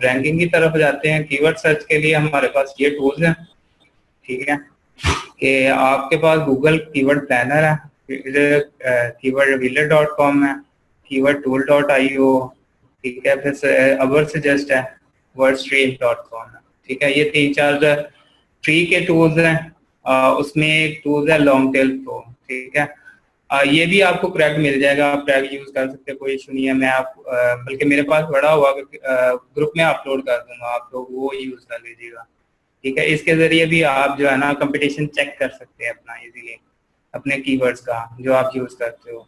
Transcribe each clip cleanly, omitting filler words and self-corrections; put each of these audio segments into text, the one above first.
अब रैंकिंग की तरफ जाते हैं। कीवर्ड सर्च के लिए हमारे पास ये टूल्स हैं, ठीक है, कि आपके पास गूगल कीवर्ड प्लानर है, keywordrevealer.com है, keywordtool.io, ठीक है, फिर अवर सजेस्ट है, wordstream.com है, ठीक है। ये 3-4 फ्री के टूल्स हैं। उसमें एक टूल है लॉन्ग टेल प्रो, ठीक है। ये भी आपको क्रैक मिल जाएगा, आप क्रैक यूज कर सकते हैं, कोई इशू नहीं है। मैं आप बल्कि मेरे पास बड़ा हुआ ग्रुप में अपलोड कर दूंगा, आप लोग वो यूज कर लीजिएगा, ठीक है। इसके जरिए भी आप जो है ना कंपटीशन चेक कर सकते हैं अपना इजीली, अपने कीवर्ड्स का जो आप यूज करते हो,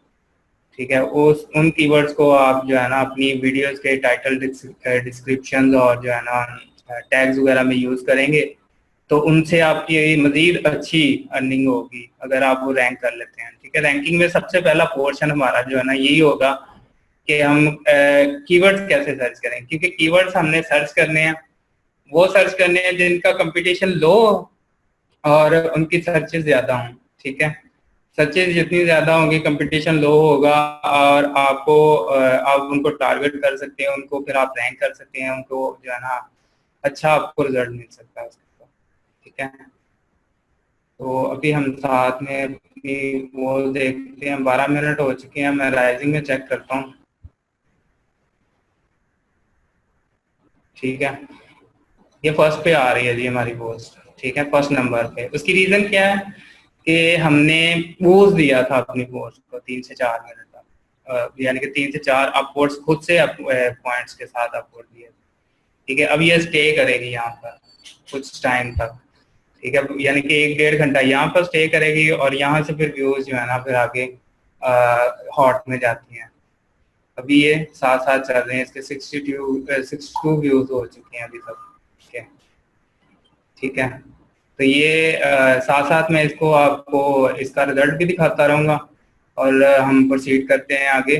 ठीक है। उन कीवर्ड्स को आप जो है ना अपनी वीडियोस के टाइटल, डिस्क्रिप्शन और जो है ना टैग्स वगैरह में यूज करेंगे तो उनसे आपकी मजीद अच्छी अर्निंग होगी अगर आप वो रैंक कर लेते हैं, ठीक है। रैंकिंग में सबसे पहला पोर्शन हमारा जो है ना यही होगा कि हम कीवर्ड्स कैसे सर्च करें, क्योंकि कीवर्ड्स हमने सर्च करने हैं, वो सर्च करने हैं जिनका कंपटीशन लो और उनकी सर्चेस ज्यादा हों, ठीक है। सर्चेस जितनी ज्यादा होंगी कंपटीशन लो होगा और आपको आप उनको टारगेट कर सकते हैं, उनको फिर आप रैंक कर सकते हैं, उनको जो है ना अच्छा आपको रिजल्ट मिल सकता है उसका, ठीक है। तो अभी हम साथ में अपनी वो देखते हैं, 12 मिनट हो चुके हैं, मैं राइजिंग में चेक करता हूँ, ठीक है। ये फर्स्ट पे आ रही है जी हमारी पोस्ट, ठीक है, फर्स्ट नंबर पे। उसकी रीजन क्या है कि हमने पोस्ट दिया था अपनी पोस्ट को 3 से 4 मिनट तक, यानी कि 3 से 4 अपवर्ड्स खुद से पॉइंट्स के साथ अपवर्ड दिए, ठीक है। अब ये स्टे करेगी यहाँ पर कुछ टाइम तक, ठीक है, यानी कि 1-1.5 घंटा यहाँ पर स्टे करेगी और यहाँ से फिर व्यूज जो है ना फिर आगे हॉट में जाती हैं। अभी ये साथ साथ चल रहे हैं, इसके 62 व्यूज हो चुके हैं अभी तक, ठीक है, ठीक है। तो ये साथ साथ मैं इसको आपको इसका रिजल्ट भी दिखाता रहूँगा और हम प्रोसीड करते हैं आगे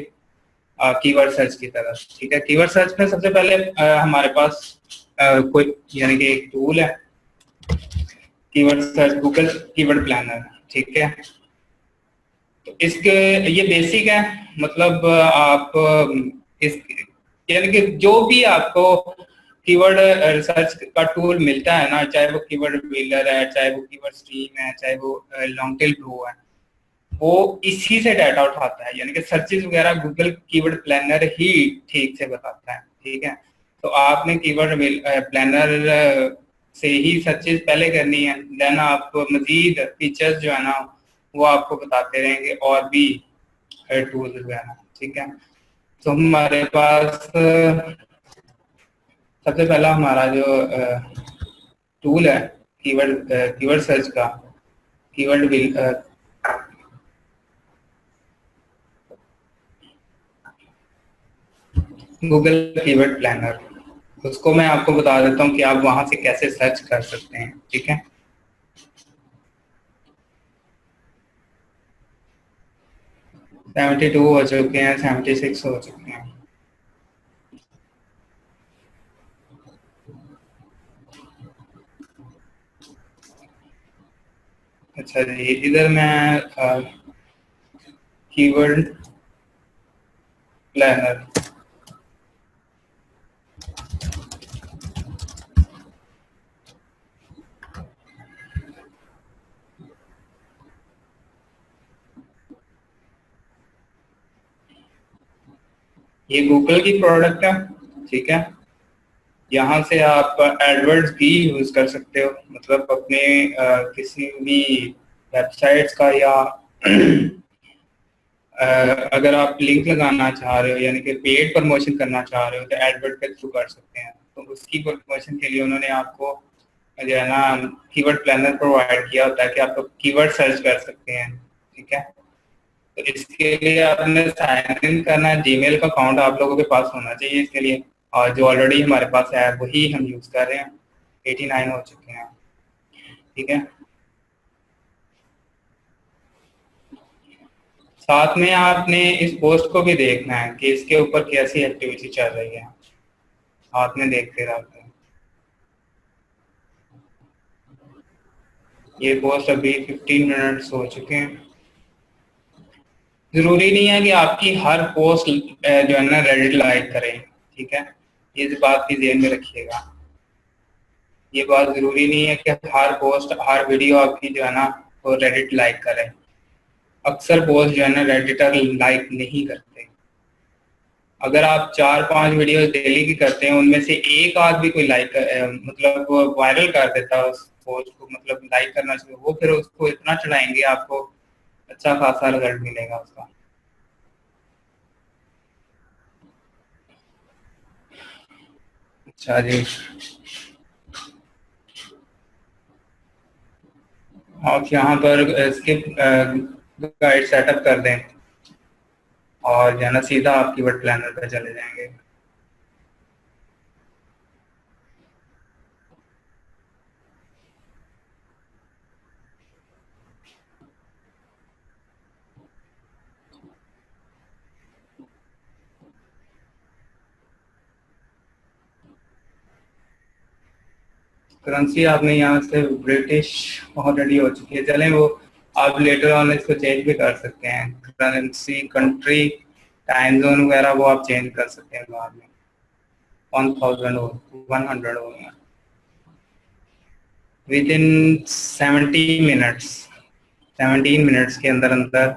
कीवर्ड सर्च की तरफ, ठीक है। कीवर्ड सर्च में सबसे पहले हमारे पास कोई यानी कि एक टूल है keyword search, Google keyword planner, ठीक है। तो इसके ये बेसिक है, मतलब आप इस यानी कि जो भी आपको कीवर्ड रिसर्च का टूल मिलता है ना, चाहे वो कीवर्ड व्हीलर है, चाहे वो कीवर्ड स्ट्रीम है, चाहे वो लॉन्ग टेल प्रो है, वो इसी से डाटा उठाता है, यानी कि सर्चेज वगैरह गूगल कीवर्ड प्लानर ही ठीक से बताता है, ठीक है। तो आपने कीवर्ड प्लानर से ही सर्चेज पहले करनी है, देन आप मजीद फीचर्स जो है ना वो आपको बताते रहेंगे और भी टूल्स वगैरह, ठीक है। तो हमारे पास सबसे पहला हमारा जो टूल है कीवर्ड सर्च का, कीवर्ड गूगल कीवर्ड प्लानर, उसको मैं आपको बता देता हूँ कि आप वहां से कैसे सर्च कर सकते हैं, ठीक है। $72 हो चुके हैं, 76 हो चुके हैं। अच्छा जी, इधर मैं कीवर्ड प्लानर ये गूगल की प्रोडक्ट है, ठीक है। यहाँ से आप एडवर्ड्स भी यूज कर सकते हो, मतलब अपने किसी भी वेबसाइट्स का या अगर आप लिंक लगाना चाह रहे हो यानी कि पेड प्रमोशन करना चाह रहे हो तो एडवर्ड के थ्रू कर सकते हैं। तो उसकी प्रमोशन के लिए उन्होंने आपको जो है ना कीवर्ड प्लानर प्रोवाइड किया होता है कि आप कीवर्ड सर्च कर सकते हैं, ठीक है। तो इसके लिए आपने साइन इन करना है, जीमेल का अकाउंट आप लोगों के पास होना चाहिए इसके लिए, और जो ऑलरेडी हमारे पास है वही हम यूज कर रहे हैं। 89 हो चुके हैं, ठीक है। साथ में आपने इस पोस्ट को भी देखना है कि इसके ऊपर कैसी एक्टिविटी चल रही है, साथ में देखते रहते हैं। ये पोस्ट अभी 15 मिनट्स हो चुके हैं। जरूरी नहीं है कि आपकी हर पोस्ट जो है ना रेडिट लाइक करें, ठीक है। ये बात भी ध्यान में रखिएगा। ये बात जरूरी नहीं है कि हर पोस्ट हर वीडियो आपकी जो है ना वो रेडिट लाइक करे। अक्सर पोस्ट जो है ना रेडिटर लाइक नहीं करते। अगर आप 4-5 वीडियो डेली की करते हैं, उनमें से एक आध भी कोई लाइक मतलब वायरल कर देता है उस पोस्ट को, मतलब लाइक करना चाहिए, वो फिर उसको इतना चढ़ाएंगे, आपको अच्छा खासा रिजल्ट मिलेगा उसका। अच्छा जी, आप यहाँ पर स्किप गाइड सेटअप कर दें और जो है ना सीधा आप कीवर्ड प्लानर पे चले जाएंगे। करेंसी आपने यहाँ से ब्रिटिश ऑलरेडी हो चुकी है, चलें वो आप लेटर ऑन इसको चेंज भी कर सकते हैं। करेंसी, कंट्री, टाइम जोन वगैरह वो आप चेंज कर सकते हैं बाद में। 1000 हो 100 हो गया विद इन 17 मिनट्स। 17 मिनट्स के अंदर अंदर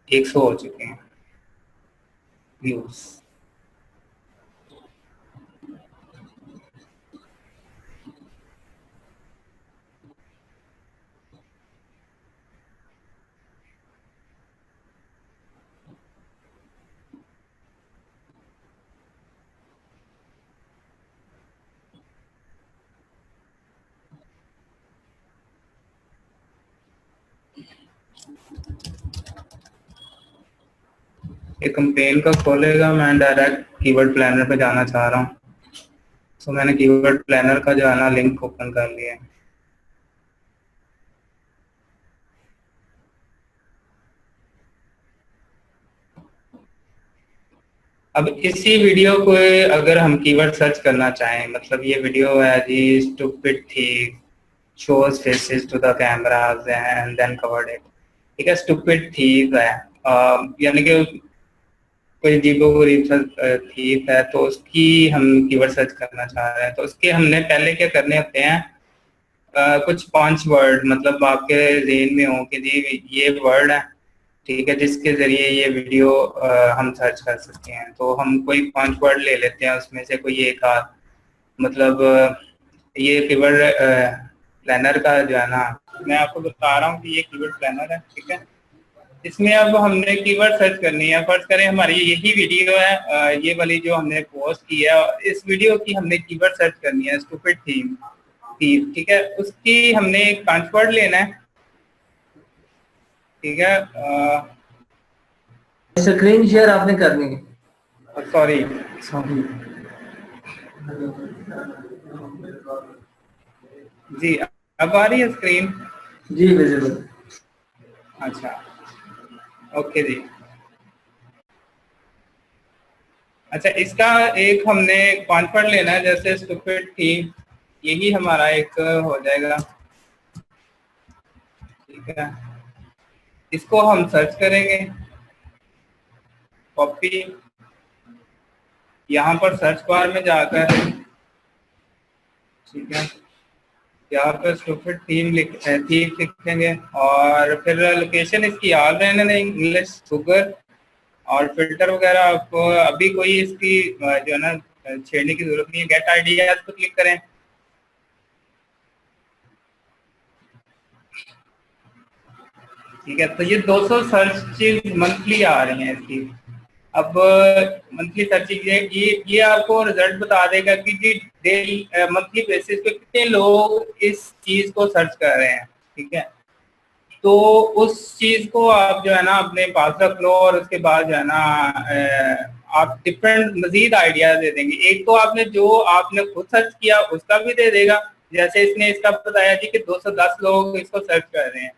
100 हो चुके हैं व्यूज। ये कंपेन का खोलेगा, मैं डायरेक्ट कीवर्ड प्लानर पे जाना चाह रहा हूँ, तो मैंने कीवर्ड प्लानर का जो है ना लिंक ओपन कर लिया है। अब इसी वीडियो को अगर हम कीवर्ड सर्च करना चाहें, मतलब ये वीडियो है the stupid thief shows faces to the cameras and then covered it, ठीक है, स्टूपिड थीव है, यानी कि कोई अजीबोगरीब सा थीव है, तो उसकी हम कीवर्ड सर्च करना चाह रहे हैं। तो उसके हमने पहले क्या करने होते हैं, कुछ 5 वर्ड मतलब आपके ज़हन में हो कि जी ये वर्ड है, ठीक है, जिसके जरिए ये वीडियो हम सर्च कर सकते हैं। तो हम कोई 5 वर्ड ले लेते हैं, उसमें से कोई एक आध, मतलब ये कीवर्ड प्लानर का जो है ना, मैं आपको बता रहा हूँ कि ये कीवर्ड प्लानर है, ठीक है। इसमें अब हमने कीवर्ड सर्च करनी है। फर्स्ट करें हमारी यही वीडियो है, ये वाली जो हमने पोस्ट की है, इस वीडियो की हमने कीवर्ड सर्च करनी है स्टूपिड थीम, ठीक है। उसकी हमने एक 5 वर्ड लेना है, ठीक है। स्क्रीन शेयर आपने करनी है। सॉरी सॉरी जी, अब आ रही है स्क्रीन? जी विजिबल। अच्छा, ओके जी। अच्छा, इसका एक हमने 5 वर्ड लेना है, जैसे स्टूपिड थीम, यही हमारा एक हो जाएगा, ठीक है। इसको हम सर्च करेंगे, कॉपी, यहाँ पर सर्च बार में जाकर, ठीक है, यहाँ पर स्टूपिड थीम लिखेंगे और फिर लोकेशन इसकी याद रहने देंगे, इंग्लिश, गूगल, और फिल्टर वगैरह आपको अभी कोई इसकी जो है ना छेड़ने की जरूरत नहीं है। गेट आइडियाज पर क्लिक करें, ठीक है। तो ये 200 सर्च मंथली आ रही हैं इसकी। अब मंथली सर्चिंग ये आपको रिजल्ट बता देगा कि डेली मंथली बेसिस पे कितने लोग इस चीज को सर्च कर रहे हैं, ठीक है। तो उस चीज को आप जो है ना अपने पास रख लो और उसके बाद जो है ना आप डिफरेंट मजीद आइडियाज दे देंगे। एक तो आपने जो आपने खुद सर्च किया उसका भी दे देगा, जैसे इसने इसका बताया जी कि 210 लोग इसको सर्च कर रहे हैं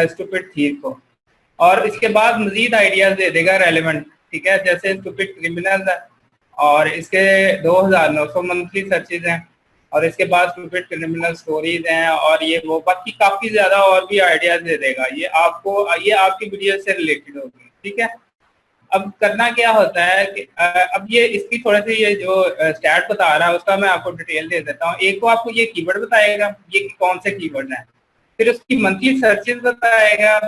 स्टूपिड थीव को, और इसके बाद मजीद आइडियाज दे देगा रेलेवेंट, ठीक है। जैसे स्टूपिड क्रिमिनल है और इसके 2900 मंथली सर्चेज हैं, और इसके बाद स्टूपिड क्रिमिनल स्टोरीज हैं, और ये वो बाकी काफी ज्यादा और भी आइडियाज दे देगा। ये आपको ये आपकी वीडियो से रिलेटेड होगी, ठीक है। अब करना क्या होता है कि अब ये इसकी थोड़ा सी ये जो स्टैट बता रहा है उसका मैं आपको डिटेल दे देता हूँ। एक तो आपको ये कीवर्ड बताएगा, ये कौन से कीवर्ड हैं, फिर उसकी मंथली सर्चेस बताएगा,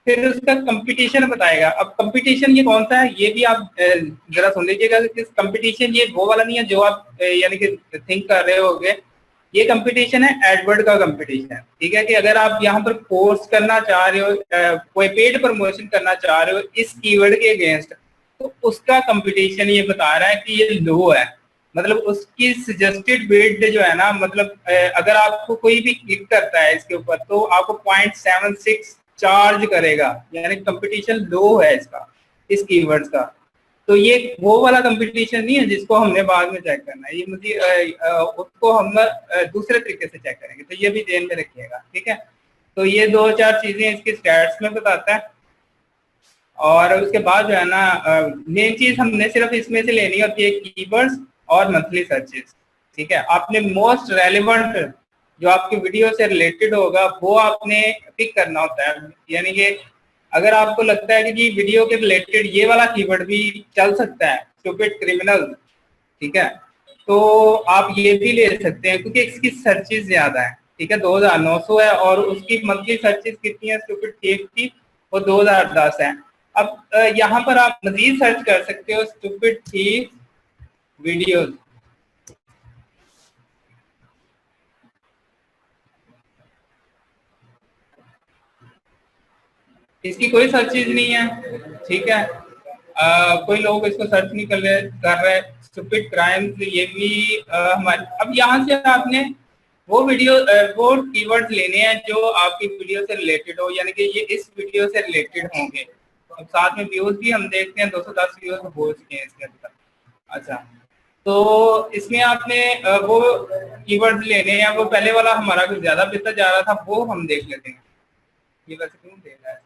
फिर उसका कंपटीशन बताएगा। अब कंपटीशन ये कौन सा है ये भी आप जरा सुन लीजिएगा। कंपटीशन ये वो वाला नहीं है जो आप यानी कि थिंक कर रहे होगे। ये कंपटीशन है एडवर्ड का कंपटीशन, ठीक है, कि अगर आप यहाँ पर पोस्ट करना चाह रहे हो, कोई पेड प्रमोशन करना चाह रहे हो इस कीवर्ड के अगेंस्ट, तो उसका कंपटीशन ये बता रहा है कि ये लो है। मतलब उसकी सजेस्टेड बिड जो है ना, मतलब अगर आपको कोई भी क्लिक करता है इसके ऊपर तो आपको 0.76 चार्ज करेगा, यानी कंपटीशन लो है इसका, इस कीवर्ड्स का। तो ये वो वाला कंपटीशन नहीं है जिसको हमने बाद में चेक करना है, ये मुझे उसको हम दूसरे तरीके से चेक करेंगे, तो ये भी ध्यान में रखिएगा, ठीक है। तो ये 2-4 चीजें इसके स्टैट्स में बताता है। और उसके बाद जो है ना, मेन चीज हमने सिर्फ इसमें से लेनी होती है कीवर्ड्स और मंथली सर्चेस, ठीक है। आपने मोस्ट रेलिवेंट जो आपकी वीडियो से रिलेटेड होगा वो आपने पिक करना होता है। यानी कि अगर आपको लगता है कि जी वीडियो के रिलेटेड ये वाला कीवर्ड भी चल सकता है, स्टूपिड क्रिमिनल, ठीक है, तो आप ये भी ले सकते हैं क्योंकि इसकी सर्चेस ज्यादा है, ठीक है, 2900 है और उसकी मंथली सर्चेस कितनी है स्टूपिड थीफ की, वो 2010 है। अब यहाँ पर आप मजीद सर्च कर सकते हो स्टूपिड थीफ वीडियोस। इसकी कोई सर्चेज नहीं है, ठीक है। कोई लोग इसको सर्च नहीं कर रहे। स्टूपिड क्राइम्स ये भी हमारे। अब यहाँ से आपने वो वीडियो वो कीवर्ड्स लेने हैं जो आपकी वीडियो से रिलेटेड हो, यानी कि ये इस वीडियो से रिलेटेड होंगे। अब साथ में व्यूज भी हम देखते हैं, 210 व्यूज हो चुके हैं इसके अंदर। अच्छा, तो इसमें आपने वो कीवर्ड्स लेने हैं। वो पहले वाला हमारा कुछ ज्यादा बेहतर जा रहा था, वो हम देख लेते हैं। ये वैसे क्यों दे रहा है?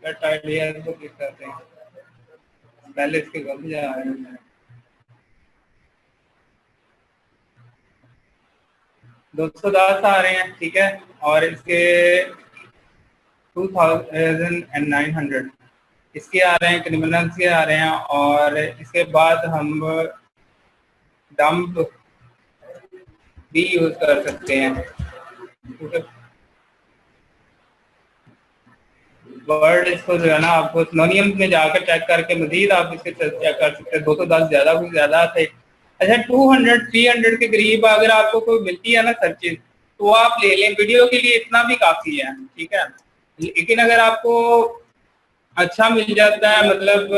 तो क्लिक करते हैं, पहले इसके गलत जा रहे हैं। 210 आ रहे हैं, ठीक है, और इसके 2900 इसके आ रहे हैं, क्रिमिनल्स के आ रहे हैं। और इसके बाद हम डंप भी यूज कर सकते हैं, वर्ड इसको जो है ना आपको सिनोनियम्स में जाकर चेक करके मजीद आप इसके चेक कर सकते हैं। 210 ज्यादा कुछ ज्यादा थे। अच्छा, 200-300 के करीब अगर आपको कोई मिलती है ना सर्चेज तो आप ले लें, वीडियो के लिए इतना भी काफी है, ठीक है। लेकिन अगर आपको अच्छा मिल जाता है, मतलब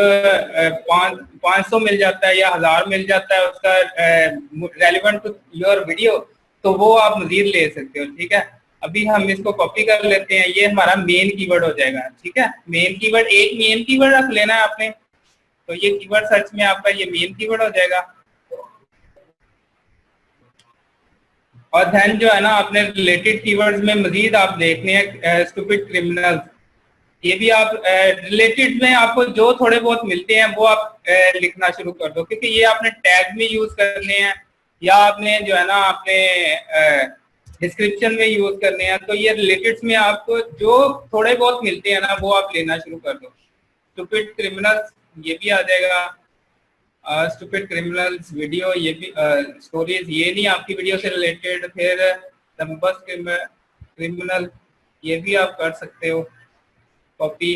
500 मिल जाता है या 1000 मिल जाता है उसका रेलिवेंट टू योर वीडियो, तो वो आप मजीद ले सकते हो, ठीक है। अभी हम इसको कॉपी कर लेते हैं, ये हमारा मेन कीवर्ड हो जाएगा, ठीक है। मेन कीवर्ड, एक मेन कीवर्ड रख लेना है आपने, तो ये कीवर्ड सर्च में आपका ये मेन कीवर्ड हो जाएगा। और देन जो है ना आपने रिलेटेड कीवर्ड्स में मजीद आप देखने हैं स्टूपिड क्रिमिनल्स, ये भी आप रिलेटेड में आपको जो थोड़े बहुत मिलते हैं वो आप लिखना शुरू कर दो, क्योंकि ये आपने टैग में यूज करने हैं या आपने जो है ना आपने डिस्क्रिप्शन में यूज करने हैं। तो ये रिलेटेड में आपको जो थोड़े बहुत मिलते हैं ना वो आप लेना शुरू कर दो। स्टूपिड क्रिमिनल्स ये भी आ जाएगा, स्टूपिड क्रिमिनल्स वीडियो ये भी, स्टोरीज ये नहीं आपकी वीडियो से रिलेटेड। फिर बस क्रिमिनल ये भी आप कर सकते हो कॉपी।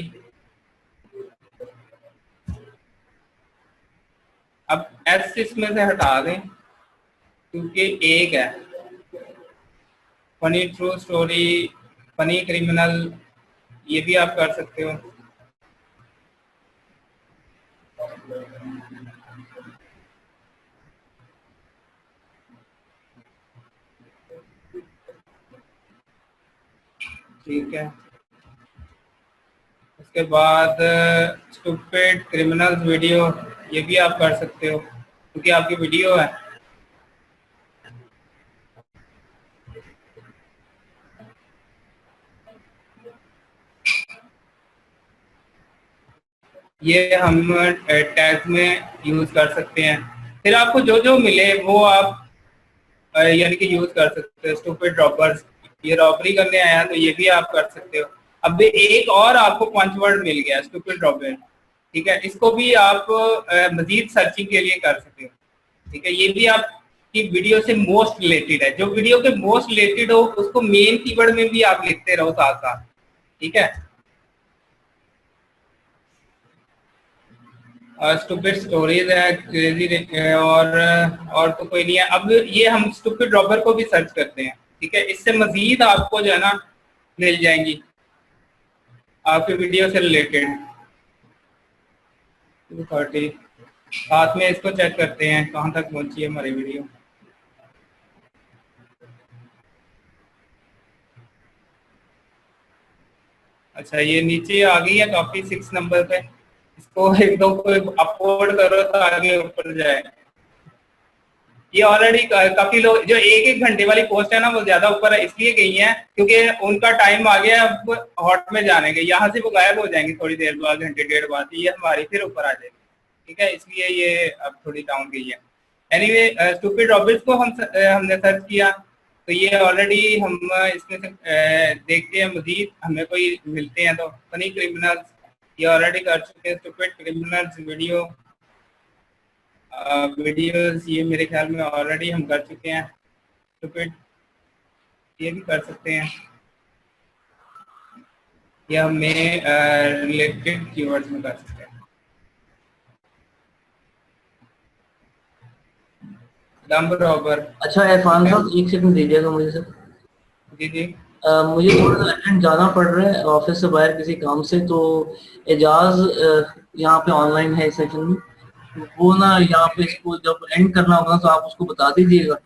अब एस इसमें से हटा दें क्योंकि एक है funny true story, funny criminal ये भी आप कर सकते हो। ठीक है, उसके बाद स्टूपिड क्रिमिनल्स वीडियो ये भी आप कर सकते हो क्योंकि आपकी वीडियो है। ये हम टैग्स में यूज कर सकते हैं। फिर आपको जो जो मिले वो आप यानी कि यूज कर सकते हैं। स्टूपिड रॉबर्स ये रॉबरी करने आया तो ये भी आप कर सकते हो। अब एक और आपको पंच वर्ड मिल गया, स्टूपिड रॉबिन, ठीक है, इसको भी आप मजीद सर्चिंग के लिए कर सकते हो, ठीक है। ये भी आपकी वीडियो से मोस्ट रिलेटेड है, जो वीडियो के मोस्ट रिलेटेड हो उसको मेन कीवर्ड में भी आप लिखते रहो साथ साथ, ठीक है। स्टूपिड स्टोरीज है, क्रेजी, और तो कोई नहीं है। अब ये हम स्टूपिड रॉबर को भी सर्च करते हैं, ठीक है, इससे मजीद आपको जो है ना मिल जाएंगी आपकी वीडियो से रिलेटेड। 230 साथ में इसको चेक करते हैं कहाँ तक पहुंची है हमारी वीडियो। अच्छा, ये नीचे आ गई है काफी 6 नंबर पे, इसको एक दो को अपलोड करो तो आगे ऊपर जाए। ये ऑलरेडी काफी लोग जो एक घंटे वाली पोस्ट है ना वो ज्यादा ऊपर है, इसलिए गई है क्योंकि उनका टाइम आ गया अब हॉट में जाने के, यहाँ से वो गायब हो जाएंगे थोड़ी देर बाद, घंटे डेढ़ बाद, ये हमारी फिर ऊपर आ जाएगी, ठीक है, इसलिए ये अब थोड़ी डाउन गई है। एनीवे, स्टूपिड रॉबिन्स को हमने सर्च किया तो ये ऑलरेडी हम इसमें से देखते हैं मजीद हमें कोई मिलते हैं तो। फनी क्रिमिनल्स ये ऑलरेडी कर चुके हैं, स्टूपिड क्रिमिनल्स वीडियोस ये मेरे ख्याल में ऑलरेडी हम कर चुके हैं। स्टूपिड ये भी कर सकते हैं, या हमें रिलेटेड कीवर्ड्स में कर सकते हैं। Dumb robber. अच्छा इरफान साहब, एक सेकंड दीजिएगा मुझे सर। जी जी। मुझे थोड़ा अर्जेंट जाना पड़ रहा है ऑफिस से बाहर किसी काम से, तो एजाज यहाँ पे ऑनलाइन है सेशन में, वो ना यहाँ पे इसको जब एंड करना होगा तो आप उसको बता दीजिएगा,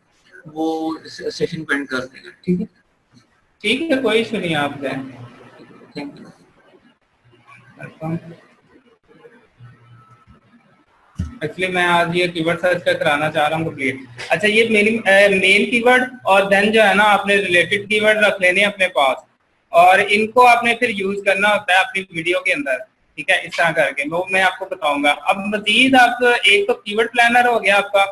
वो सेशन को एंड कर देगा, ठीक है। ठीक है, कोई इशू नहीं, आप जाए। Thank you. एक्चुअली मैं आज ये कीवर्ड सर्च का कराना चाह रहा हूँ कंप्लीट। अच्छा, ये मेन कीवर्ड और देन जो है ना आपने रिलेटेड कीवर्ड रख लेने अपने पास, और इनको आपने फिर यूज करना होता है अपनी वीडियो के अंदर, ठीक है, इस तरह करके वो मैं आपको बताऊंगा। अब मजीद आप एक तो कीवर्ड प्लानर हो गया आपका,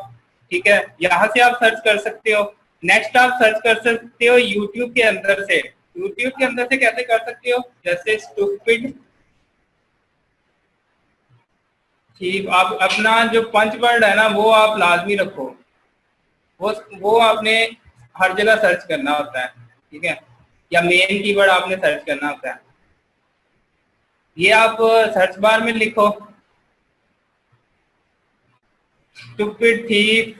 ठीक है, यहाँ से आप सर्च कर सकते हो। नेक्स्ट आप सर्च कर सकते हो यूट्यूब के अंदर से। यूट्यूब के अंदर से कैसे कर सकते हो, जैसे स्टूपिड, ठीक, आप अपना जो पंच वर्ड है ना वो आप लाजमी रखो, वो आपने हर जगह सर्च करना होता है, ठीक है, या मेन कीवर्ड आपने सर्च करना होता है। ये आप सर्च बार में लिखो स्टूपिड थीफ,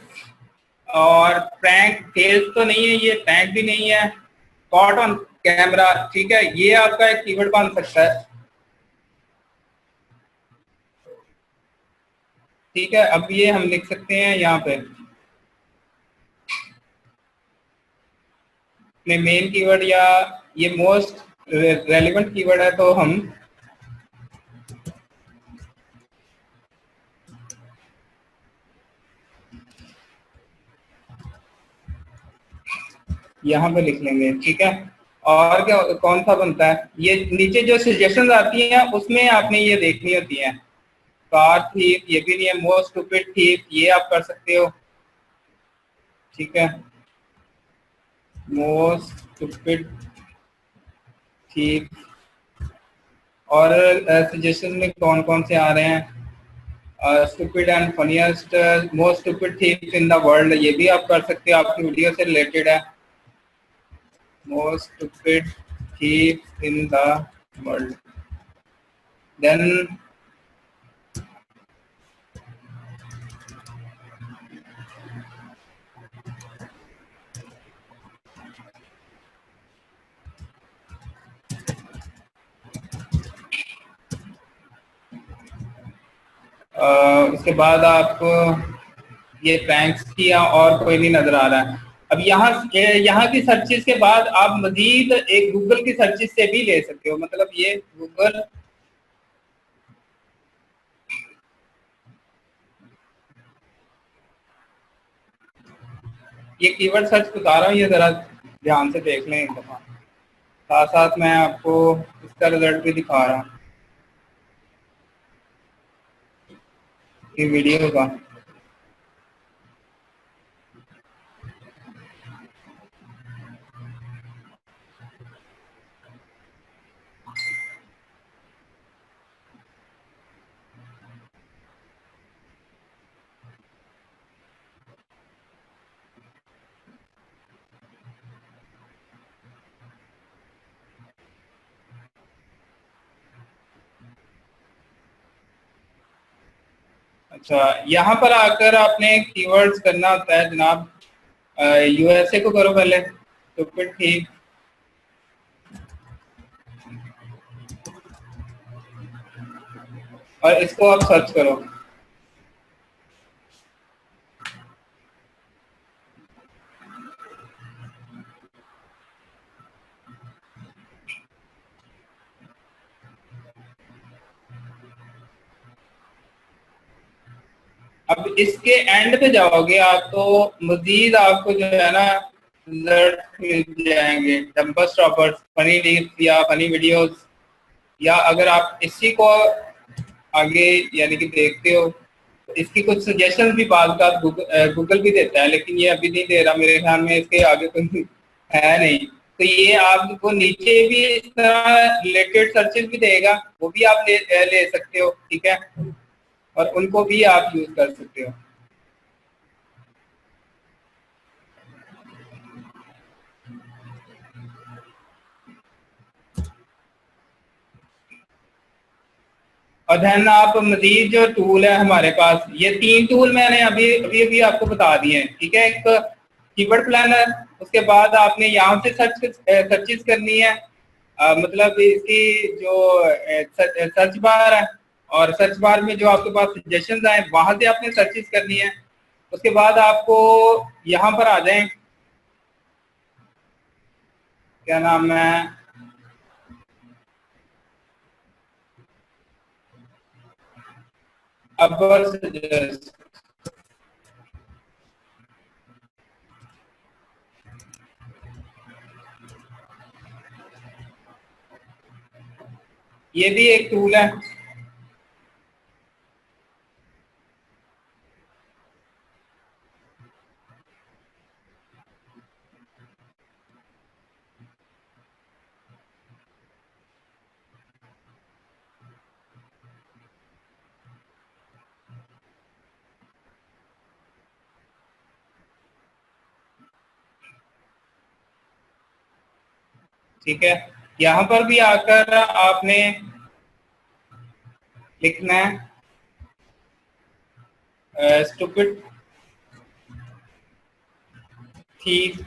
और प्रैंक फेल्स तो नहीं है, ये प्रैंक भी नहीं है, कॉट ऑन कैमरा, ठीक है, ये आपका एक कीवर्ड बन सकता है, ठीक है। अब ये हम लिख सकते हैं यहाँ पे अपने मेन कीवर्ड, या ये मोस्ट रेलिवेंट कीवर्ड है तो हम यहाँ पे लिख लेंगे, ठीक है। और क्या कौन सा बनता है, ये नीचे जो सजेशन आती हैं उसमें आपने ये देखनी होती है। कार थीफ ये भी नहीं है, मोस्ट स्टूपिड थीफ ये आप कर सकते हो, ठीक है, मोस्ट स्टूपिड थीफ। और सजेशन में कौन कौन से आ रहे हैं, stupid and funniest most stupid thief in the world, ये भी आप कर सकते हो, आपकी वीडियो से रिलेटेड है। Most stupid thief in the world, then उसके बाद आपको ये प्रैंक्स किया और कोई नहीं नजर आ रहा है। अब यहाँ की सर्चेस के बाद आप मजीद एक गूगल की सर्चेस से भी ले सकते हो, मतलब ये गूगल ये कीवर्ड सर्च बता रहा हूँ, ये जरा ध्यान से देख लें एक दफा, साथ साथ मैं आपको इसका रिजल्ट भी दिखा रहा हूँ वीडियो का। अच्छा, यहाँ पर आकर आपने कीवर्ड्स करना होता है जनाब। यूएसए को करो पहले, तो फिर ठीक। और इसको आप सर्च करो। अब इसके एंड पे जाओगे आप तो मजीद आपको जो है ना रिजल्ट मिल जाएंगे, डंपर स्टॉपर्स, फनी रील्स या फनी वीडियोस, या अगर आप इसी को आगे यानी कि देखते हो तो इसकी कुछ सजेशन भी बाद का गूगल भी देता है, लेकिन ये अभी नहीं दे रहा मेरे ख्याल में, इसके आगे कोई है नहीं। तो ये आपको नीचे भी इस तरह रिलेटेड सर्चेस भी देगा, वो भी आप ले सकते हो, ठीक है, और उनको भी आप यूज कर सकते हो। और धन आप मजीद जो टूल है हमारे पास, ये 3 टूल मैंने अभी अभी अभी आपको बता दिए हैं, ठीक है। एक कीवर्ड प्लानर, उसके बाद आपने यहाँ से सर्चेस करनी है, मतलब इसकी जो सर्च बार है, और सर्च बार में जो आपके पास सजेशंस आए वहां से आपने सर्चेस करनी है। उसके बाद आपको यहाँ पर आ जाएं, क्या नाम है, अबर सजेस्ट, ये भी एक टूल है। ठीक है, यहाँ पर भी आकर आपने लिखना है स्टूपिड थीफ,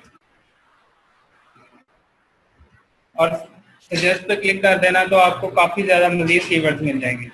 और सजेस्ट पे क्लिक कर देना, तो आपको काफी ज्यादा मजीद कीवर्ड्स मिल जाएंगे।